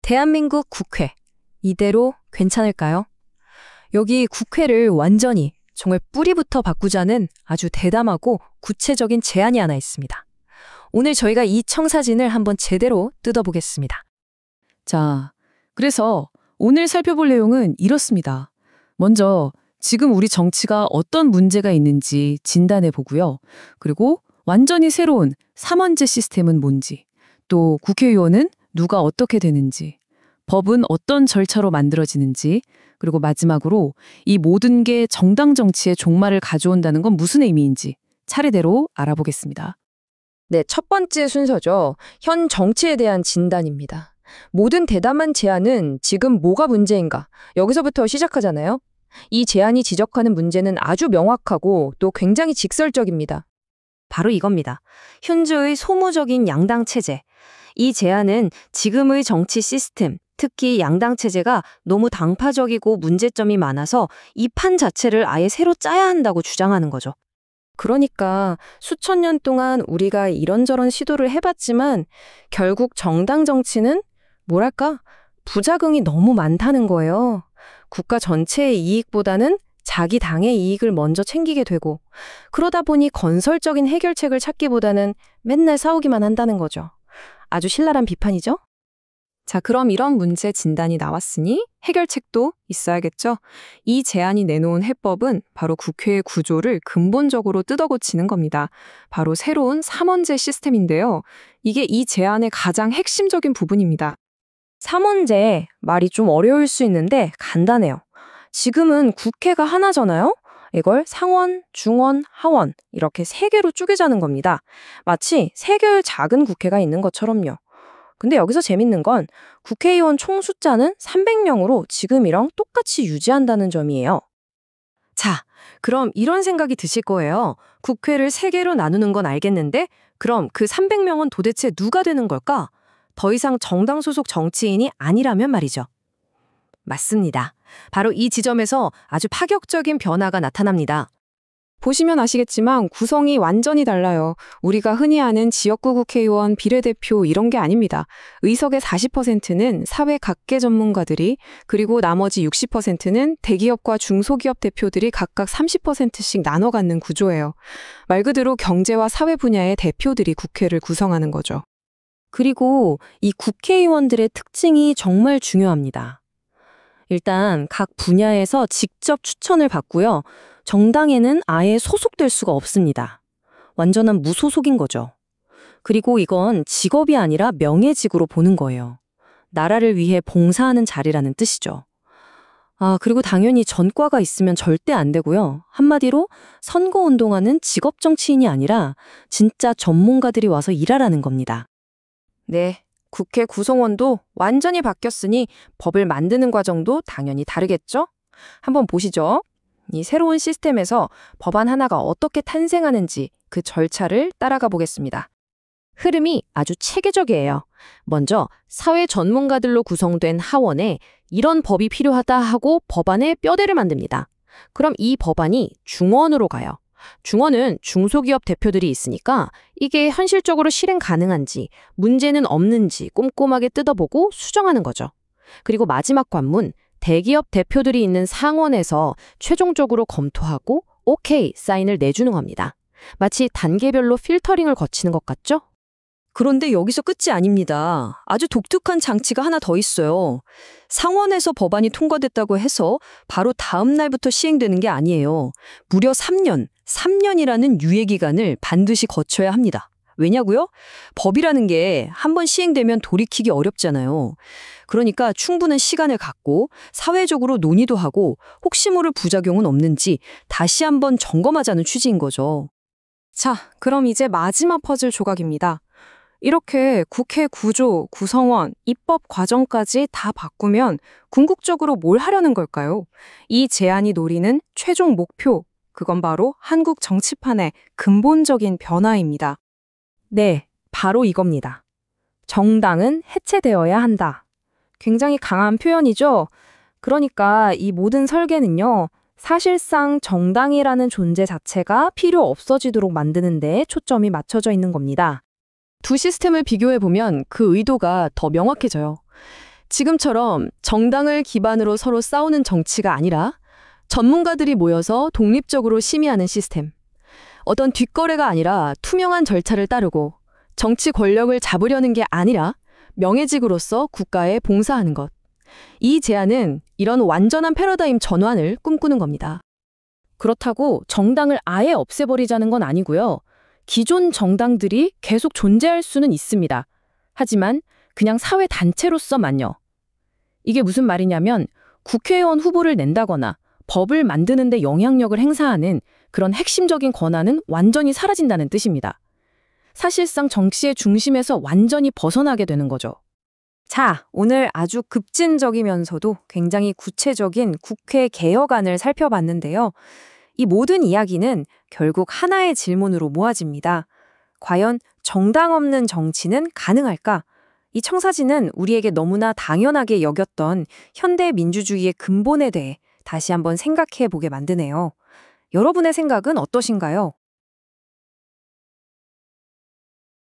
대한민국 국회. 이대로 괜찮을까요? 여기 국회를 완전히 정말 뿌리부터 바꾸자는 아주 대담하고 구체적인 제안이 하나 있습니다. 오늘 저희가 이 청사진을 한번 제대로 뜯어보겠습니다. 자, 그래서 오늘 살펴볼 내용은 이렇습니다. 먼저 지금 우리 정치가 어떤 문제가 있는지 진단해 보고요. 그리고 완전히 새로운 3원제 시스템은 뭔지, 또 국회의원은 누가 어떻게 되는지, 법은 어떤 절차로 만들어지는지, 그리고 마지막으로 이 모든 게 정당 정치의 종말을 가져온다는 건 무슨 의미인지 차례대로 알아보겠습니다. 네, 첫 번째 순서죠. 현 정치에 대한 진단입니다. 모든 대담한 제안은 지금 뭐가 문제인가? 여기서부터 시작하잖아요. 이 제안이 지적하는 문제는 아주 명확하고 또 굉장히 직설적입니다. 바로 이겁니다. 현재의 소모적인 양당 체제. 이 제안은 지금의 정치 시스템, 특히 양당 체제가 너무 당파적이고 문제점이 많아서 이 판 자체를 아예 새로 짜야 한다고 주장하는 거죠. 그러니까 수천 년 동안 우리가 이런저런 시도를 해봤지만 결국 정당 정치는 뭐랄까? 부작용이 너무 많다는 거예요. 국가 전체의 이익보다는 자기 당의 이익을 먼저 챙기게 되고 그러다 보니 건설적인 해결책을 찾기보다는 맨날 싸우기만 한다는 거죠. 아주 신랄한 비판이죠? 자, 그럼 이런 문제 진단이 나왔으니 해결책도 있어야겠죠? 이 제안이 내놓은 해법은 바로 국회의 구조를 근본적으로 뜯어고치는 겁니다. 바로 새로운 3원제 시스템인데요. 이게 이 제안의 가장 핵심적인 부분입니다. 3원제, 말이 좀 어려울 수 있는데 간단해요. 지금은 국회가 하나잖아요? 이걸 상원, 중원, 하원 이렇게 3개로 쪼개자는 겁니다. 마치 3개의 작은 국회가 있는 것처럼요. 근데 여기서 재밌는 건 국회의원 총 숫자는 300명으로 지금이랑 똑같이 유지한다는 점이에요. 자, 그럼 이런 생각이 드실 거예요. 국회를 3개로 나누는 건 알겠는데 그럼 그 300명은 도대체 누가 되는 걸까? 더 이상 정당 소속 정치인이 아니라면 말이죠. 맞습니다. 바로 이 지점에서 아주 파격적인 변화가 나타납니다. 보시면 아시겠지만 구성이 완전히 달라요. 우리가 흔히 아는 지역구 국회의원, 비례대표 이런 게 아닙니다. 의석의 40%는 사회 각계 전문가들이 그리고 나머지 60%는 대기업과 중소기업 대표들이 각각 30%씩 나눠 갖는 구조예요. 말 그대로 경제와 사회 분야의 대표들이 국회를 구성하는 거죠. 그리고 이 국회의원들의 특징이 정말 중요합니다. 일단 각 분야에서 직접 추천을 받고요. 정당에는 아예 소속될 수가 없습니다. 완전한 무소속인 거죠. 그리고 이건 직업이 아니라 명예직으로 보는 거예요. 나라를 위해 봉사하는 자리라는 뜻이죠. 그리고 당연히 전과가 있으면 절대 안 되고요. 한마디로 선거운동하는 직업 정치인이 아니라 진짜 전문가들이 와서 일하라는 겁니다. 네, 국회 구성원도 완전히 바뀌었으니 법을 만드는 과정도 당연히 다르겠죠? 한번 보시죠. 이 새로운 시스템에서 법안 하나가 어떻게 탄생하는지 그 절차를 따라가 보겠습니다. 흐름이 아주 체계적이에요. 먼저 사회 전문가들로 구성된 하원에 이런 법이 필요하다 하고 법안의 뼈대를 만듭니다. 그럼 이 법안이 중원으로 가요. 중원은 중소기업 대표들이 있으니까 이게 현실적으로 실행 가능한지 문제는 없는지 꼼꼼하게 뜯어보고 수정하는 거죠. 그리고 마지막 관문 대기업 대표들이 있는 상원에서 최종적으로 검토하고 오케이 사인을 내주는 겁니다. 마치 단계별로 필터링을 거치는 것 같죠? 그런데 여기서 끝이 아닙니다. 아주 독특한 장치가 하나 더 있어요. 상원에서 법안이 통과됐다고 해서 바로 다음 날부터 시행되는 게 아니에요. 무려 3년이라는 유예기간을 반드시 거쳐야 합니다. 왜냐고요? 법이라는 게 한번 시행되면 돌이키기 어렵잖아요. 그러니까 충분한 시간을 갖고 사회적으로 논의도 하고 혹시 모를 부작용은 없는지 다시 한번 점검하자는 취지인 거죠. 자, 그럼 이제 마지막 퍼즐 조각입니다. 이렇게 국회 구조, 구성원, 입법 과정까지 다 바꾸면 궁극적으로 뭘 하려는 걸까요? 이 제안이 노리는 최종 목표, 그건 바로 한국 정치판의 근본적인 변화입니다. 네, 바로 이겁니다. 정당은 해체되어야 한다. 굉장히 강한 표현이죠? 그러니까 이 모든 설계는요, 사실상 정당이라는 존재 자체가 필요 없어지도록 만드는 데 초점이 맞춰져 있는 겁니다. 두 시스템을 비교해보면 그 의도가 더 명확해져요. 지금처럼 정당을 기반으로 서로 싸우는 정치가 아니라 전문가들이 모여서 독립적으로 심의하는 시스템. 어떤 뒷거래가 아니라 투명한 절차를 따르고 정치 권력을 잡으려는 게 아니라 명예직으로서 국가에 봉사하는 것. 이 제안은 이런 완전한 패러다임 전환을 꿈꾸는 겁니다. 그렇다고 정당을 아예 없애버리자는 건 아니고요. 기존 정당들이 계속 존재할 수는 있습니다. 하지만 그냥 사회 단체로서만요. 이게 무슨 말이냐면 국회의원 후보를 낸다거나 법을 만드는 데 영향력을 행사하는 그런 핵심적인 권한은 완전히 사라진다는 뜻입니다. 사실상 정치의 중심에서 완전히 벗어나게 되는 거죠. 자, 오늘 아주 급진적이면서도 굉장히 구체적인 국회 개혁안을 살펴봤는데요. 이 모든 이야기는 결국 하나의 질문으로 모아집니다. 과연 정당 없는 정치는 가능할까? 이 청사진은 우리에게 너무나 당연하게 여겼던 현대 민주주의의 근본에 대해 다시 한번 생각해 보게 만드네요. 여러분의 생각은 어떠신가요?